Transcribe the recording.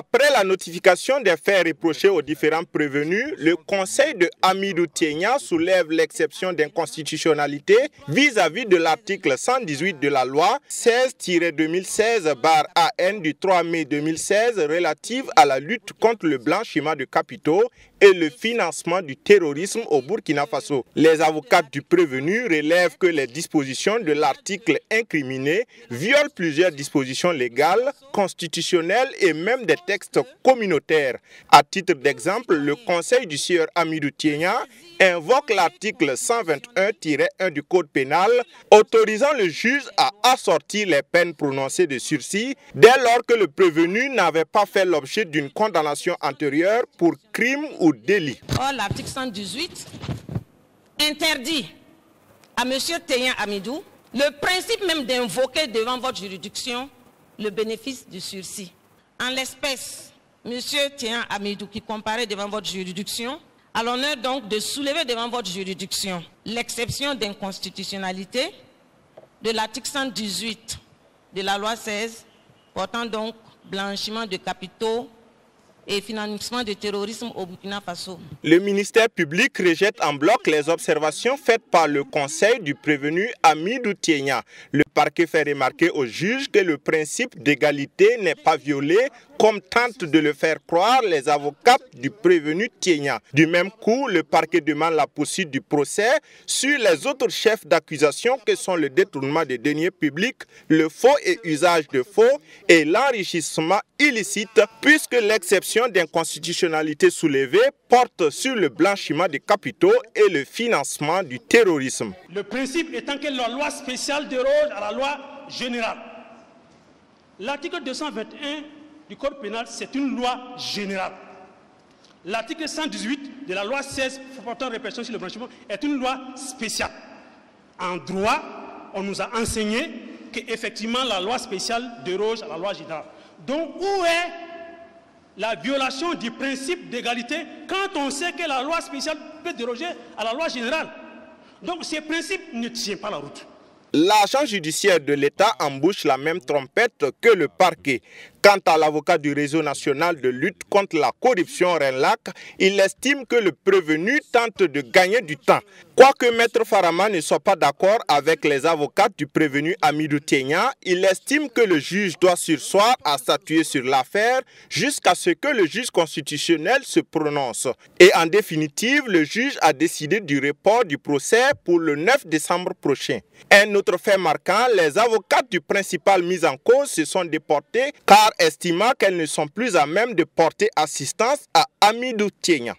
Après la notification des faits reprochés aux différents prévenus, le conseil de Hamidou Tiénia soulève l'exception d'inconstitutionnalité vis-à-vis de l'article 118 de la loi 16-2016/AN du 3 mai 2016 relative à la lutte contre le blanchiment de capitaux et le financement du terrorisme au Burkina Faso. Les avocats du prévenu relèvent que les dispositions de l'article incriminé violent plusieurs dispositions légales, constitutionnelles et même des textes communautaires. À titre d'exemple, le conseil du sieur Hamidou Tiénia invoque l'article 121-1 du Code pénal autorisant le juge à assortir les peines prononcées de sursis dès lors que le prévenu n'avait pas fait l'objet d'une condamnation antérieure pour crime ou délit. Or, l'article 118 interdit à M. Tiénia Hamidou le principe même d'invoquer devant votre juridiction le bénéfice du sursis. En l'espèce, M. Tiénia Hamidou, qui comparaît devant votre juridiction, a l'honneur donc de soulever devant votre juridiction l'exception d'inconstitutionnalité de l'article 118 de la loi 16 portant donc blanchiment de capitaux et financement du terrorisme au Burkina Faso. Le ministère public rejette en bloc les observations faites par le conseil du prévenu Hamidou Tiénia. Le parquet fait remarquer au juge que le principe d'égalité n'est pas violé, comme tentent de le faire croire les avocats du prévenu Tiénia. Du même coup, le parquet demande la poursuite du procès sur les autres chefs d'accusation que sont le détournement des deniers publics, le faux et usage de faux et l'enrichissement illicite, puisque l'exception d'inconstitutionnalité soulevée porte sur le blanchiment des capitaux et le financement du terrorisme. Le principe étant que la loi spéciale déroge à la loi générale. L'article 221 du Code pénal, c'est une loi générale. L'article 118 de la loi 16 portant répression sur le blanchiment est une loi spéciale. En droit, on nous a enseigné qu'effectivement la loi spéciale déroge à la loi générale. Donc où est la violation du principe d'égalité quand on sait que la loi spéciale peut déroger à la loi générale? Donc ce principe ne tient pas la route. L'agent judiciaire de l'État embouche la même trompette que le parquet. Quant à l'avocat du réseau national de lutte contre la corruption RENLAC, il estime que le prévenu tente de gagner du temps. Quoique Maître Farama ne soit pas d'accord avec les avocats du prévenu Hamidou Tiénia, il estime que le juge doit surseoir à statuer sur l'affaire jusqu'à ce que le juge constitutionnel se prononce. Et en définitive, le juge a décidé du report du procès pour le 9 décembre prochain. Un autre fait marquant, les avocats du principal mis en cause se sont déportés car estimant qu'elles ne sont plus à même de porter assistance à Hamidou Tiénia.